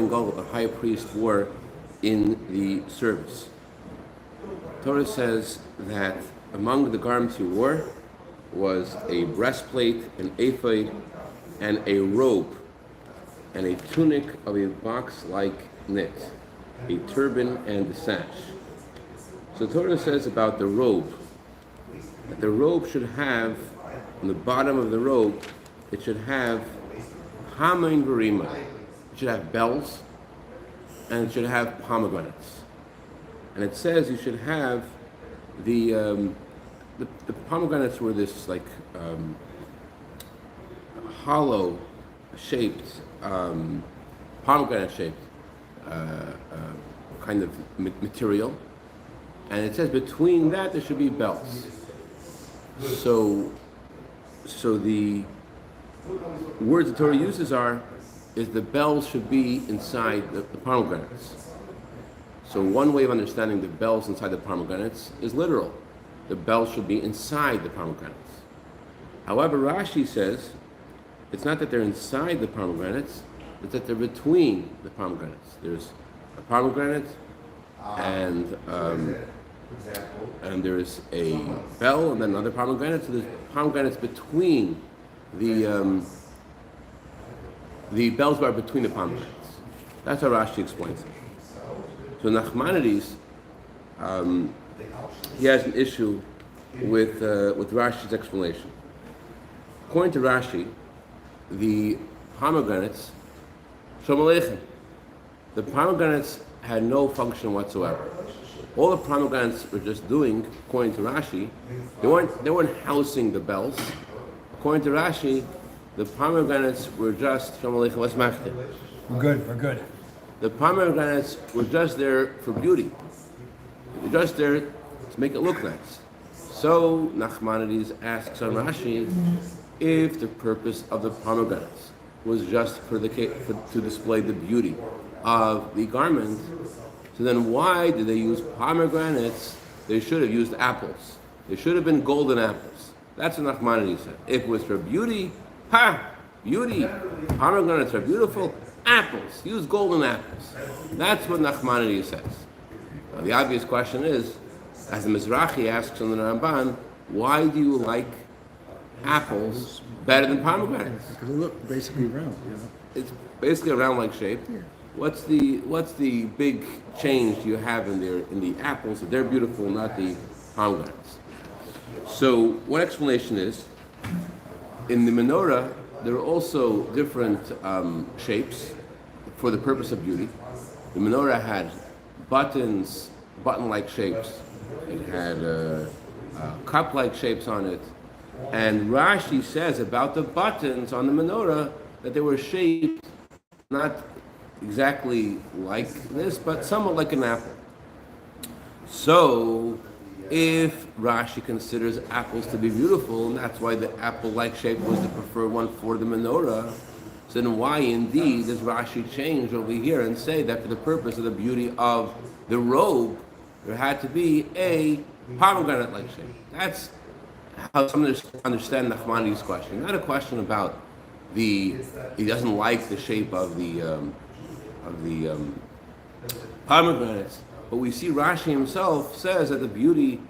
the high priest wore in the service. Torah says that among the garments he wore was a breastplate, an ephod, and a robe, and a tunic of a box-like knit, a turban, and a sash. So Torah says about the robe, that the robe should have, on the bottom of the robe, it should have hamin verima. It should have bells, and it should have pomegranates. And it says you should have the pomegranates were this like hollow shaped, pomegranate shaped kind of material. And it says between that there should be bells. So the words the Torah uses is the bells should be inside the pomegranates. So one way of understanding the bells inside the pomegranates is literal. The bells should be inside the pomegranates. However, Rashi says it's not that they're inside the pomegranates, it's that they're between the pomegranates. There's a pomegranate and there's a bell and then another pomegranate. So there's pomegranates between the bells are between the pomegranates. That's how Rashi explains it. So Nachmanides, he has an issue with Rashi's explanation. According to Rashi, the pomegranates, Shalom Aleichem, the pomegranates had no function whatsoever. All the pomegranates were just doing, according to Rashi, they weren't housing the bells. According to Rashi, the pomegranates were just Shalom Aleichem, what's maftir? We're good. The pomegranates were just there for beauty. They were just there to make it look nice. So Nachmanides asks on Rashi if the purpose of the pomegranates was just to display the beauty of the garment. So then why did they use pomegranates? They should have used apples. They should have been golden apples. That's what Nachmanides said. If it was for beauty, beauty. Pomegranates are beautiful. Apples. Use golden apples. That's what Nachmanides says. Now the obvious question is, as the Mizrahi asks on the Ramban, why do you like apples better than pomegranates? Because they look basically round. It's basically a round-like shape. Yeah. What's the big change you have in the apples? That they're beautiful, not the pomegranates. So one explanation is, in the menorah, there are also different shapes for the purpose of beauty. The menorah had button-like shapes. It had cup-like shapes on it. And Rashi says about the buttons on the menorah that they were shaped not exactly like this, but somewhat like an apple. So, if Rashi considers apples to be beautiful, and that's why the apple-like shape was the preferred one for the menorah, so then why indeed does Rashi change over here and say that for the purpose of the beauty of the robe, there had to be a pomegranate-like shape? That's how some understand Nachmanides' question. Not a question about he doesn't like the shape of the pomegranates, but we see Rashi himself says that the beauty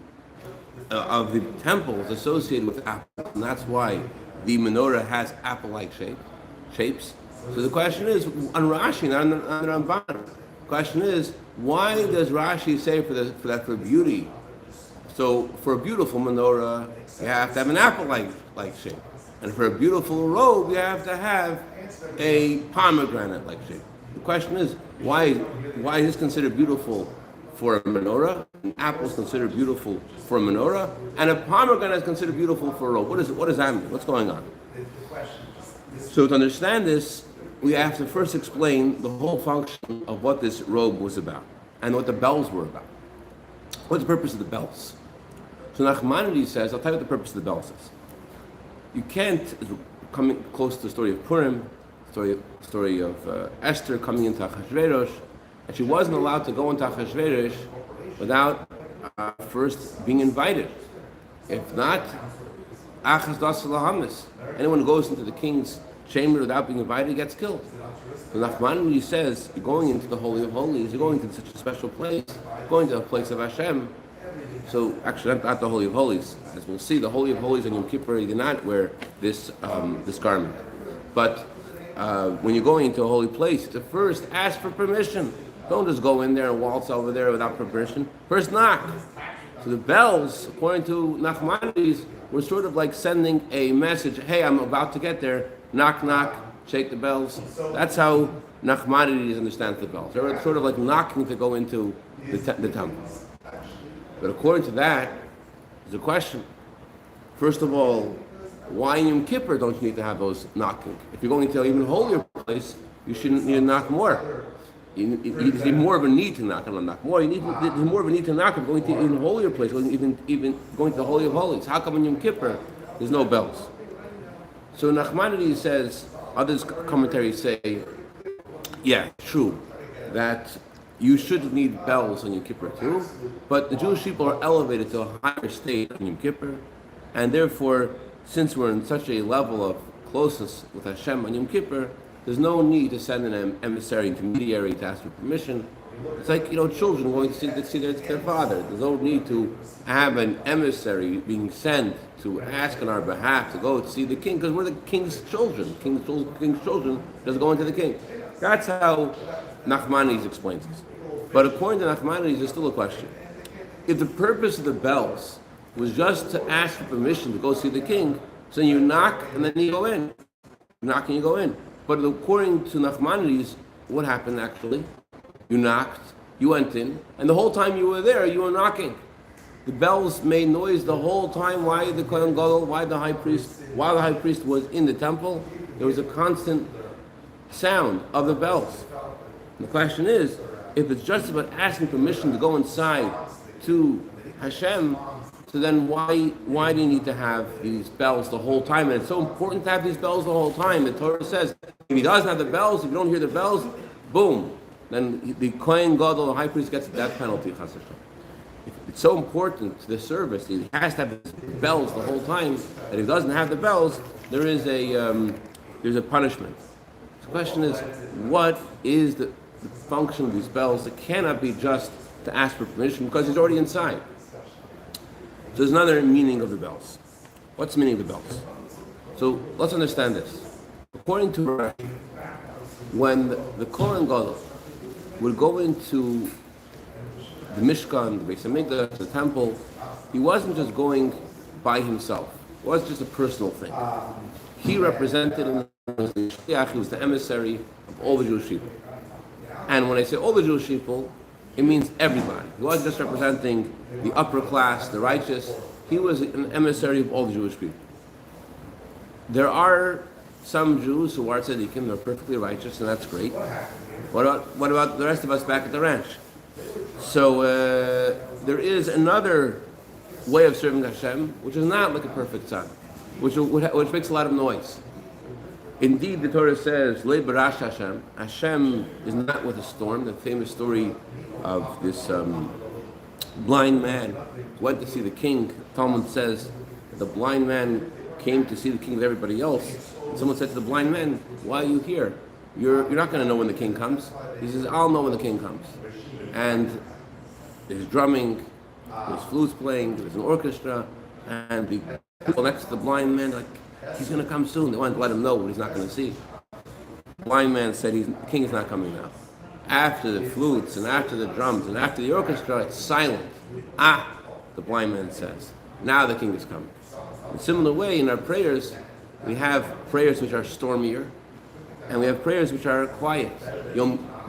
of the temple is associated with apples, and that's why the menorah has apple-like shapes. So the question is, on Rashi, not on the Ramban, the question is, why does Rashi say for beauty? So for a beautiful menorah, you have to have an apple-like shape, and for a beautiful robe, you have to have a pomegranate-like shape. The question is, why is this considered beautiful for a menorah? An apple is considered beautiful for a menorah, and a pomegranate is considered beautiful for a robe. What does that mean? What's going on? So to understand this, we have to first explain the whole function of what this robe was about and what the bells were about. What's the purpose of the bells? So Nachmanides says, I'll tell you what the purpose of the bells is. You can't, coming close to the story of Purim, story of Esther coming into Achashverosh, and she wasn't allowed to go into Achashverosh without first being invited. If not, anyone who goes into the king's chamber without being invited gets killed. So Nachmanides says, you're going into the Holy of Holies, you're going to such a special place, going to a place of Hashem. So actually, not the Holy of Holies. As we'll see, the Holy of Holies on Yom Kippur, you do not wear this garment. But when you're going into a holy place, to first ask for permission. Don't just go in there and waltz over there without permission. First knock. So the bells, according to Nachmanides, were sort of like sending a message. Hey, I'm about to get there. Knock, knock. Shake the bells. That's how Nachmanides understands the bells. They're sort of like knocking to go into the temple. But according to that, there's a question. First of all, why in Yom Kippur don't you need to have those knocking? If you're going to an even holier place, you shouldn't need to knock more. You need more of a need to knock, not knock more. There's more of a need to knock if going to an even holier place, even going to the Holy of Holies. How come in Yom Kippur there's no bells? So Nachmanides says, others commentaries say, yeah, true, that you should need bells on Yom Kippur too, but the Jewish people are elevated to a higher state on Yom Kippur, and therefore, since we're in such a level of closeness with Hashem on Yom Kippur, there's no need to send an emissary, intermediary to ask for permission. It's like, children going to see their father. There's no need to have an emissary being sent to ask on our behalf to go to see the king, because we're the king's children. King's children just go into the king. That's how Nachmanides explains this. But according to Nachmanides, there's still a question. If the purpose of the bells was just to ask for permission to go see the king, so you knock and then you go in. You knock and you go in. But according to Nachmanides, what happened actually? You knocked, you went in, and the whole time you were there, you were knocking. The bells made noise the whole time. Why the Kohen Gadol? Why the high priest? While the high priest was in the temple, there was a constant sound of the bells. And the question is, if it's just about asking permission to go inside to Hashem, so then why do you need to have these bells the whole time? And it's so important to have these bells the whole time. The Torah says, if he doesn't have the bells, if you don't hear the bells, boom, then the Kohen Gadol, the high priest, gets the death penalty. If it's so important to the service, he has to have the bells the whole time, and if he doesn't have the bells, there's a punishment. The question is, what is the function of these bells? It cannot be just to ask for permission, because he's already inside. So there's another meaning of the bells. What's the meaning of the bells? So let's understand this. According to Rashi, when the Kohen Gadol would go into the Mishkan, the Beis Hamikdash, the temple, he wasn't just going by himself. It wasn't just a personal thing. He represented, he was the emissary of all the Jewish people. And when I say all the Jewish people, it means everybody. He wasn't just representing the upper class, the righteous. He was an emissary of all the Jewish people. There are some Jews who are tzaddikim, they're perfectly righteous, and that's great. What about the rest of us back at the ranch? So there is another way of serving Hashem, which is not like a perfect son, which makes a lot of noise. Indeed, the Torah says, Le barash Hashem. Hashem is not with a storm. The famous story of this blind man who went to see the king. Talmud says that the blind man came to see the king with everybody else. And someone said to the blind man, why are you here? You're not going to know when the king comes. He says, I'll know when the king comes. And there's drumming, there's flutes playing, there's an orchestra, and the people next to the blind man, like, he's going to come soon. They wanted to let him know what he's not going to see. The blind man said, the king is not coming now. After the flutes and after the drums and after the orchestra, it's silent. The blind man says, now the king is coming. In a similar way, in our prayers, we have prayers which are stormier, and we have prayers which are quiet.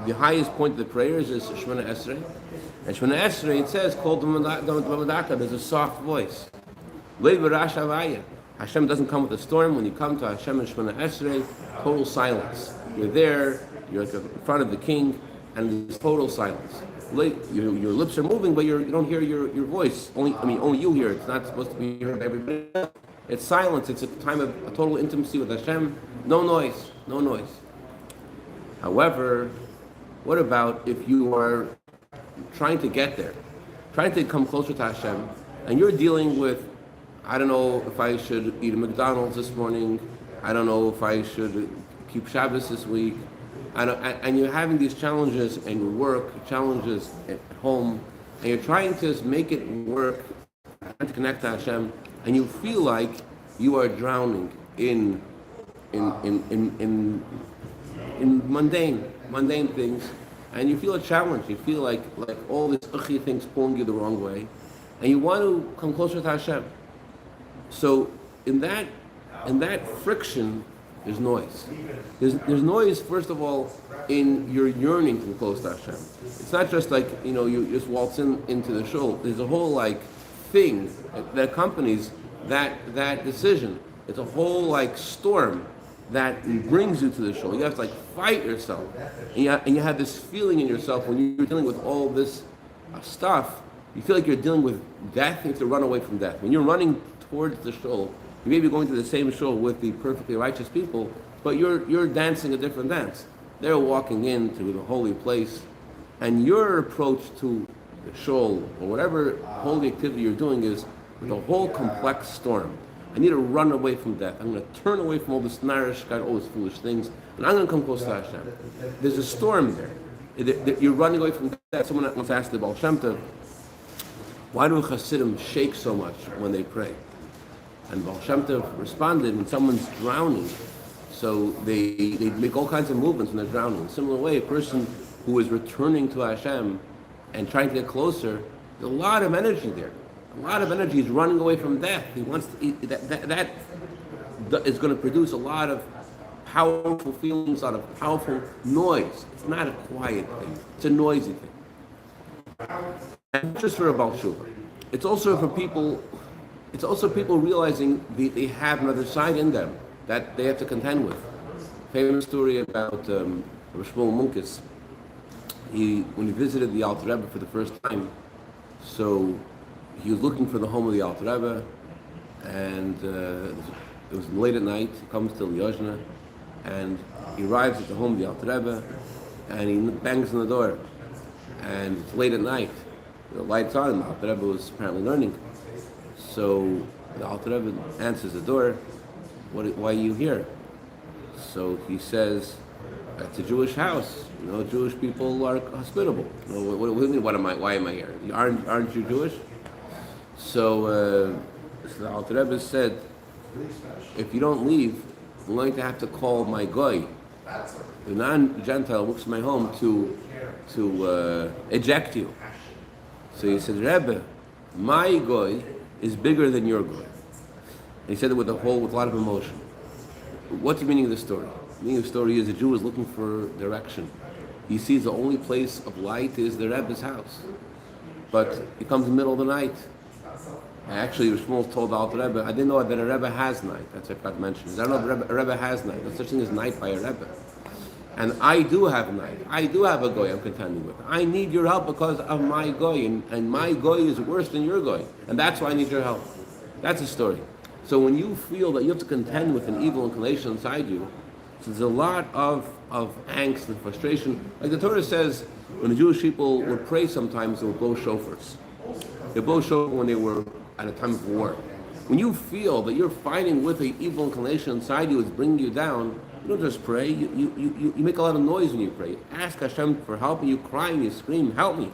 The highest point of the prayers is Shemona Esrei. And Shemona Esrei, it says, called there's a soft voice. Hashem doesn't come with a storm. When you come to Hashem and Shemona Esrei, total silence. You're there, you're in front of the king, and there's total silence. Your lips are moving, but you don't hear your voice. Only you hear it. It's not supposed to be heard by everybody else. It's silence. It's a time of a total intimacy with Hashem. No noise. No noise. However, what about if you are trying to get there, trying to come closer to Hashem, and you're dealing with, I don't know if I should eat a McDonald's this morning, I don't know if I should keep Shabbos this week, and you're having these challenges in your work, challenges at home, and you're trying to make it work, trying to connect to Hashem, and you feel like you are drowning in mundane things, and you feel a challenge. You feel like all these uchi things pulling you the wrong way, and you want to come closer to Hashem. So in that friction, there's noise. There's noise, first of all, in your yearning to be close to Hashem. It's not just like, you just waltz into the shul. There's a whole thing that accompanies that decision. It's a whole storm that brings you to the shul. You have to fight yourself, and you have this feeling in yourself when you're dealing with all this stuff. You feel like you're dealing with death. You have to run away from death. When you're running towards the shul, you may be going to the same shul with the perfectly righteous people, but you're dancing a different dance. They're walking into the holy place, and your approach to the shul or whatever holy activity you're doing is with a whole complex storm. I need to run away from death. I'm going to turn away from all this narishkeit, all these foolish things, and I'm going to come close to Hashem. There's a storm there. You're running away from death. Someone once asked the Baal Shem Tov, why do Chassidim shake so much when they pray? And Baal Shem Tov responded, when someone's drowning, so they make all kinds of movements when they're drowning. In a similar way, a person who is returning to Hashem and trying to get closer, there's a lot of energy there. A lot of energy is running away from death. He wants to eat, that is going to produce a lot of powerful feelings, a lot of powerful noise. It's not a quiet thing. It's a noisy thing. And not just for a Baal Shuvah. It's also for people. It's also people realizing they have another side in them that they have to contend with. Famous story about Rabbi Munkes. When he visited the Alter Rebbe for the first time, so he was looking for the home of the Alter Rebbe, and it was late at night. He comes to Lyozna, and he arrives at the home of the Alter Rebbe, and he bangs on the door, and it's late at night. The light's on, the Alter Rebbe was apparently learning. So the Alter Rebbe answers the door. Why are you here? So he says, it's a Jewish house. Jewish people are hospitable. What do you mean? Why am I here? Aren't you Jewish? So the Alter Rebbe said, if you don't leave, I'm going to have to call my goy, the non-Gentile, works in my home to eject you. So he said, Rebbe, my goy is bigger than your goy. And he said it with a lot of emotion. What's the meaning of the story? The meaning of the story is the Jew is looking for direction. He sees the only place of light is the Rebbe's house. But it comes in the middle of the night. Actually, Shmuel told the Alter Rebbe, I didn't know that a Rebbe has night. That's what I forgot to mention. I don't know if a Rebbe has night. There's such thing as night by a Rebbe. And I do have night. I do have a goy I'm contending with. I need your help because of my goy. And my goy is worse than your goy. And that's why I need your help. That's the story. So when you feel that you have to contend with an evil inclination inside you, so there's a lot of angst and frustration. Like the Torah says, when the Jewish people would pray sometimes, they would blow shofars. They blow shofar when they were at a time of war. When you feel that you're fighting with an evil inclination inside you, it's bringing you down, you don't just pray. You make a lot of noise when you pray. You ask Hashem for help, and you cry and you scream, help me.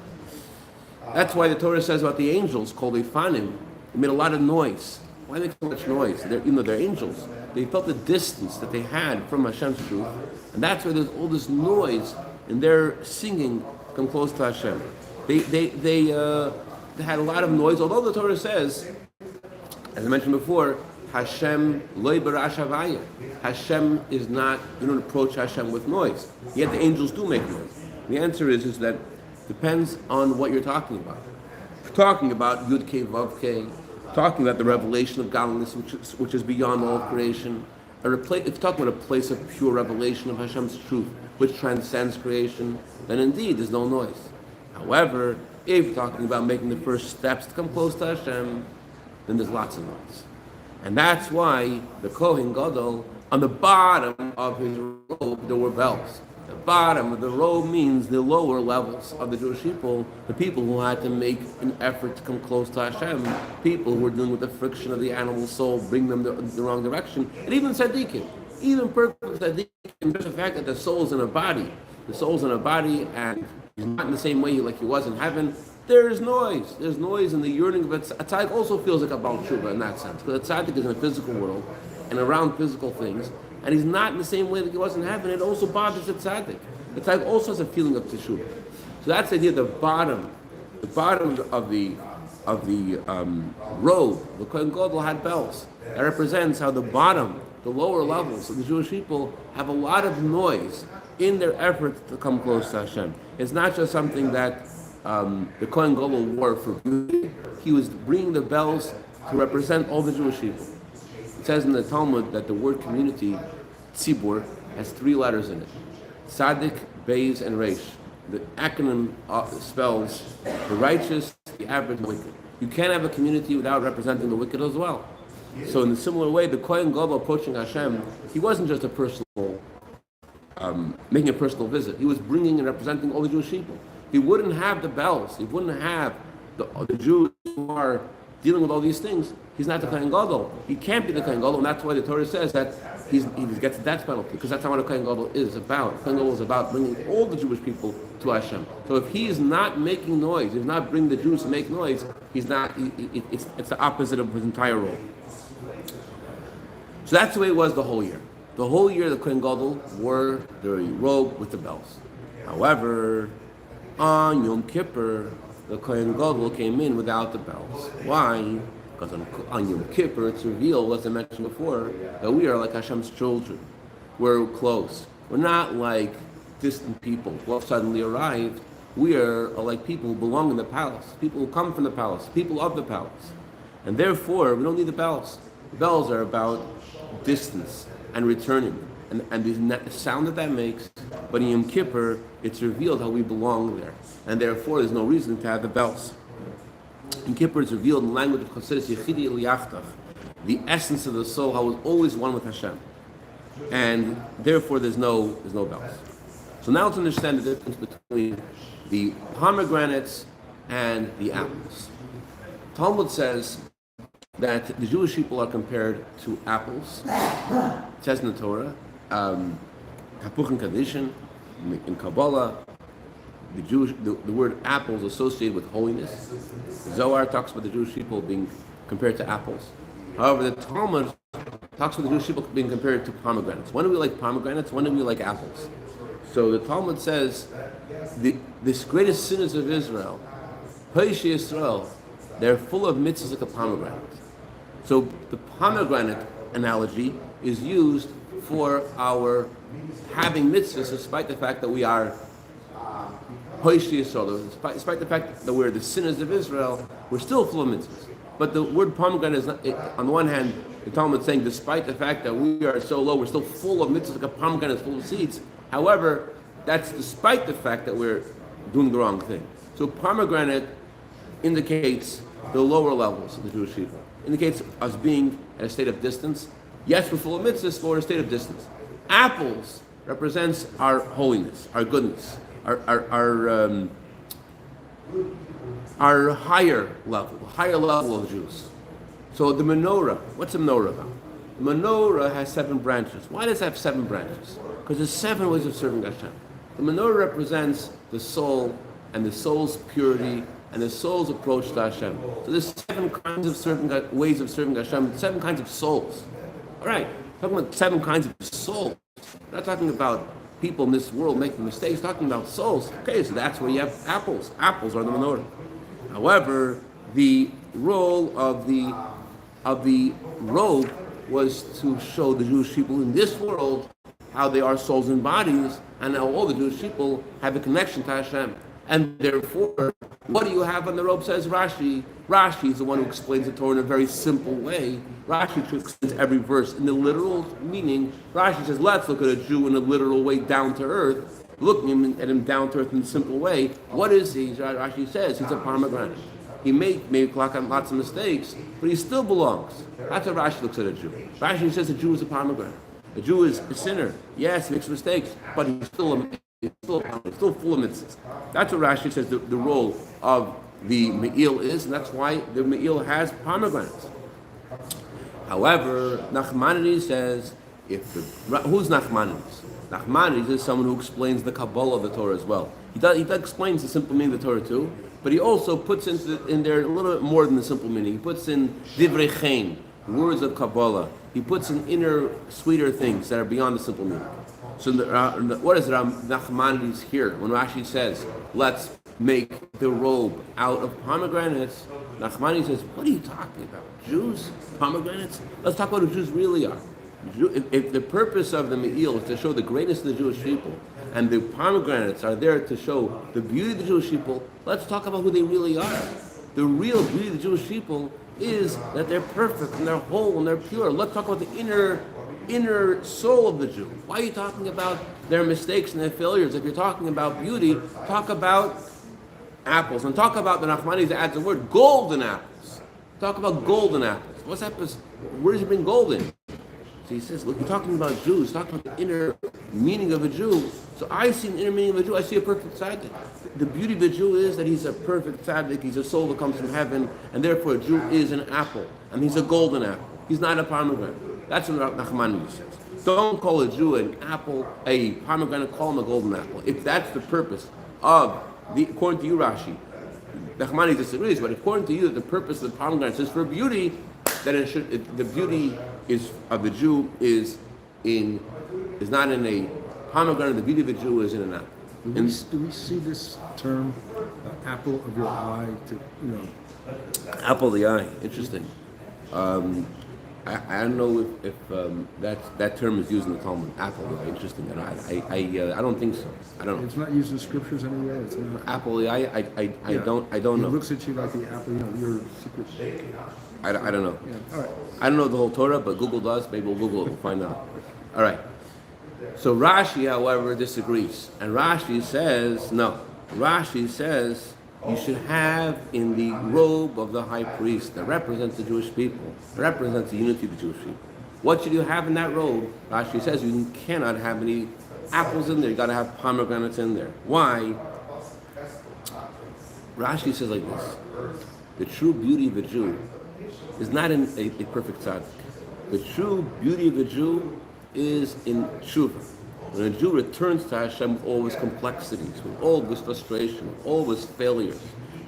That's why the Torah says about the angels called Efanim, they made a lot of noise. Why make so much noise? They're angels. They felt the distance that they had from Hashem's truth, and that's why there's all this noise, and their singing come close to Hashem. They had a lot of noise, although the Torah says, as I mentioned before, Hashem loy barash havaya. Hashem is not, you don't approach Hashem with noise. Yet the angels do make noise. The answer is that depends on what you're talking about. If you're talking about Yud Kei Vav Kei, talking about the revelation of godliness, which is beyond all creation, if you're talking about a place of pure revelation of Hashem's truth, which transcends creation, then indeed there's no noise. However, if you're talking about making the first steps to come close to Hashem, then there's lots of noise. And that's why the Kohen Gadol, on the bottom of his robe, there were bells. The bottom of the robe means the lower levels of the Jewish people, the people who had to make an effort to come close to Hashem, people who were dealing with the friction of the animal soul, bring them the wrong direction, and even tzaddikim, even perfect tzaddikim, in just the fact that the soul's in a body. The soul's in a body, and he's not in the same way like he was in heaven. There is noise. There's noise in the yearning of it. A tzaddik also feels like a Baal Tshuva in that sense, because a tzaddik is in a physical world and around physical things, and he's not in the same way that he was in heaven. It also bothers the tzaddik. The tzaddik also has a feeling of teshuvah. So that's the idea. The bottom of the robe, the Kohen Gadol had bells. That represents how the lower levels of the Jewish people have a lot of noise in their effort to come close to Hashem. It's not just something that the Kohen Gadol wore for beauty. He was bringing the bells to represent all the Jewish people. It says in the Talmud that the word community, tzibur, has 3 letters in it: Tzaddik, Beis, and Reish. The acronym spells the righteous, the average, and the wicked. You can't have a community without representing the wicked as well. So in a similar way, the Kohen Gadol approaching Hashem, he wasn't just making a personal visit. He was bringing and representing all the Jewish people. He wouldn't have the bells. He wouldn't have the Jews who are dealing with all these things. He's not the Kohen Gadol. He can't be the Kohen Gadol, and that's why the Torah says that he gets the death penalty, because that's not what a Kohen Gadol is about. The Kohen Gadol is about bringing all the Jewish people to Hashem. So if he is not making noise, he's not bringing the Jews to make noise, he's not. It's the opposite of his entire role. So that's the way it was the whole year. The whole year the Kohen Gadol wore the robe with the bells. However, on Yom Kippur, the Kohen Gadol came in without the bells. Why? Because on Yom Kippur it's revealed, as I mentioned before, that we are like Hashem's children. We're close. We're not like distant people who have suddenly arrived. We are like people who belong in the palace, people who come from the palace, people of the palace. And therefore, we don't need the bells. The bells are about distance and returning, and the sound that makes. But in Yom Kippur, it's revealed how we belong there, and therefore there's no reason to have the bells. In Kippur, it's revealed in the language of chassidus, Yechidi Eliyachtach, the essence of the soul, how it's always one with Hashem, and therefore there's no bells. So now let's understand the difference between the pomegranates and the apples. Talmud says that the Jewish people are compared to apples. It says in the Torah, Hapuch and Kadishin, in Kabbalah, the word apple is associated with holiness. The Zohar talks about the Jewish people being compared to apples. However, the Talmud talks about the Jewish people being compared to pomegranates. When do we like pomegranates? When do we like apples? So the Talmud says, this greatest sinners of Israel, Hoishi Yisrael, they're full of mitzvahs like a pomegranate. So the pomegranate analogy is used for our having mitzvahs, despite the fact that we are Hoishi Yisrael, despite the fact that we're the sinners of Israel, we're still full of mitzvahs. But the word pomegranate is not, on the one hand, the Talmud is saying, despite the fact that we are so low, we're still full of mitzvahs, like a pomegranate is full of seeds. However, that's despite the fact that we're doing the wrong thing. So pomegranate indicates the lower levels of the Jewish people. Indicates us being at a state of distance. Yes, we're full of mitzvahs, but we're at a state of distance. Apples represents our holiness, our goodness, our higher level of Jews. So the menorah, what's a menorah about? The menorah has 7 branches. Why does it have 7 branches? Because there's 7 ways of serving Hashem. The menorah represents the soul and the soul's purity and the soul's approach to Hashem. So there's 7 kinds of ways of serving Hashem, 7 kinds of souls. All right, talking about 7 kinds of souls. We're not talking about people in this world making mistakes, talking about souls. Okay, so that's where you have apples. Apples are the menorah. However, the role of the robe was to show the Jewish people in this world how they are souls and bodies, and how all the Jewish people have a connection to Hashem. And therefore, what do you have on the robe, says Rashi? Rashi is the one who explains the Torah in a very simple way. Rashi explains every verse in the literal meaning. Rashi says, let's look at a Jew in a literal way, down to earth, looking at him down to earth in a simple way. What is he? Rashi says he's a pomegranate. He may make lots of mistakes, but he still belongs. That's how Rashi looks at a Jew. Rashi says a Jew is a pomegranate. A Jew is a sinner. Yes, he makes mistakes, but he's still full of mitzvahs. That's what Rashi says the role of the me'il is, and that's why the me'il has pomegranates. However, Nachmanides says, who's Nachmanides? Nachmanides is someone who explains the Kabbalah of the Torah as well. He explains the simple meaning of the Torah too, but he also puts in there a little bit more than the simple meaning. He puts in divrei chen, words of Kabbalah. He puts in inner, sweeter things that are beyond the simple meaning. So what is Nachmanides here when Rashi says, let's make the robe out of pomegranates? Nachmanides says, what are you talking about? Jews? Pomegranates? Let's talk about who Jews really are. If the purpose of the me'il is to show the greatness of the Jewish people, and the pomegranates are there to show the beauty of the Jewish people, let's talk about who they really are. The real beauty of the Jewish people is that they're perfect and they're whole and they're pure. Let's talk about the inner soul of the Jew. Why are you talking about their mistakes and their failures? If you're talking about beauty, talk about apples. And talk about, the Nachmanides adds the word, golden apples. Talk about golden apples. What's that? Where does he bring gold in? So he says, look, you're talking about Jews, talking about the inner meaning of a Jew. So I see the inner meaning of a Jew, I see a perfect tzaddik. The beauty of a Jew is that he's a perfect tzaddik, he's a soul that comes from heaven, and therefore a Jew is an apple, and he's a golden apple. He's not a pomegranate. That's what Nachmanides says. Don't call a Jew an apple, a pomegranate, call him a golden apple. If that's the purpose of, according to you, Rashi, Nachmanides disagrees, but according to you, that the purpose of the pomegranate is for beauty, then the beauty of the Jew is not in a pomegranate. The beauty of a Jew is in an apple. Do we see this term, apple of your eye, apple of the eye? Interesting. I don't know if that term is used in the Talmud. Apple of the eye. Interesting. I don't think so. I don't know. It's not used in scriptures anywhere. It's not. Apple of the eye. I don't know. It looks at you like the apple. Your secret. I don't know. Yeah. All right. I don't know the whole Torah, but Google does. Maybe we'll Google it. We'll find out. All right. So Rashi, however, disagrees. And Rashi says, no. Rashi says you should have in the robe of the high priest that represents the Jewish people, that represents the unity of the Jewish people. What should you have in that robe? Rashi says you cannot have any apples in there. You got to have pomegranates in there. Why? Rashi says like this. The true beauty of a Jew is not in a perfect tzaddik. The true beauty of a Jew is in tshuva. When a Jew returns to Hashem with all his complexities, with all his frustration, with all his failures,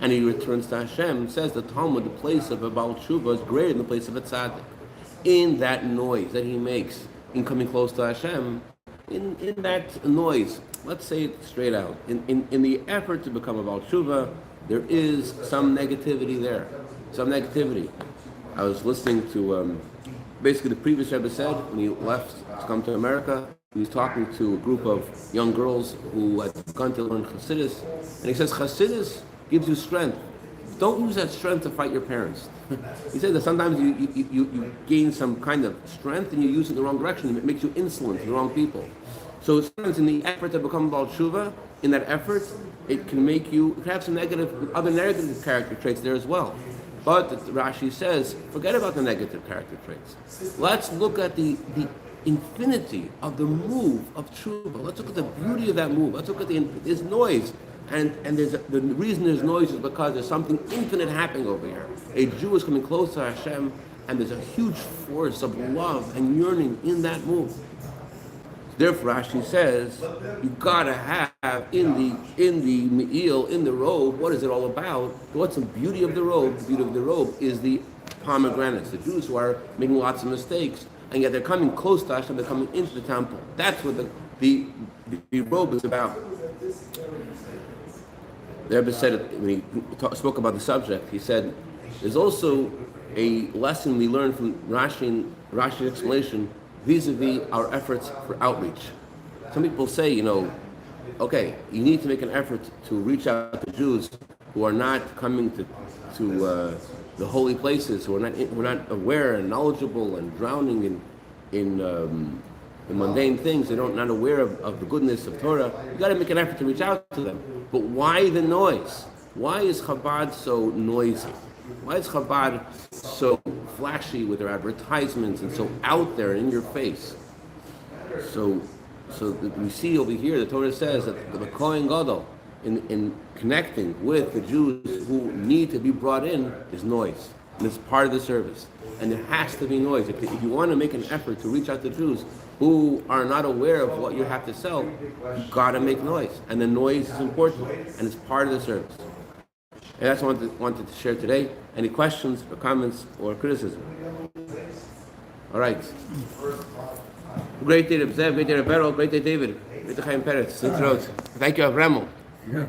and he returns to Hashem, says the Talmud, the place of a Baal Tshuva is greater than the place of a tzaddik. In that noise that he makes in coming close to Hashem, in that noise, let's say it straight out, in the effort to become a Baal Tshuva, there is some negativity there. Some negativity. I was listening to, basically the previous Rebbe said, when he left to come to America, he was talking to a group of young girls who had begun to learn chassidus, and he says, chassidus gives you strength. Don't use that strength to fight your parents. He said that sometimes you gain some kind of strength and you use it in the wrong direction, and it makes you insolent to the wrong people. So sometimes in the effort to become Baal Tshuva, in that effort, it can have some other negative character traits there as well. But Rashi says, forget about the negative character traits. Let's look at the infinity of the move of tshuva. Let's look at the beauty of that move. Let's look at there's noise. And the reason there's noise is because there's something infinite happening over here. A Jew is coming close to Hashem, and there's a huge force of love and yearning in that move. Therefore, Rashi says, you gotta have in the me'il, in the robe, what is it all about? What's the beauty of the robe? The beauty of the robe is the pomegranates, the Jews who are making lots of mistakes, and yet they're coming close to Hashem, they're coming into the temple. That's what the robe is about. The Rebbe said, when he spoke about the subject, he said, there's also a lesson we learn from Rashi's explanation vis-a-vis our efforts for outreach. Some people say, okay, you need to make an effort to reach out to Jews who are not coming to the holy places, who are not aware and knowledgeable and drowning in the mundane things. They're not aware of the goodness of Torah. You got to make an effort to reach out to them. But why the noise? Why is Chabad so noisy? Why is Chabad so flashy with their advertisements and so out there and in your face? So we see over here, the Torah says that the Kohen Gadol, in connecting with the Jews who need to be brought in, is noise. And it's part of the service. And there has to be noise. If you want to make an effort to reach out to Jews, who are not aware of what you have to sell, you gotta make noise. And the noise is important, and it's part of the service. And that's what I wanted to share today. Any questions or comments or criticism? All right. Great day, Reb Zev. Great day, Reb Beryl. Great day, David. Great day, Chaim Peretz. Thank you, Avremo. Yeah.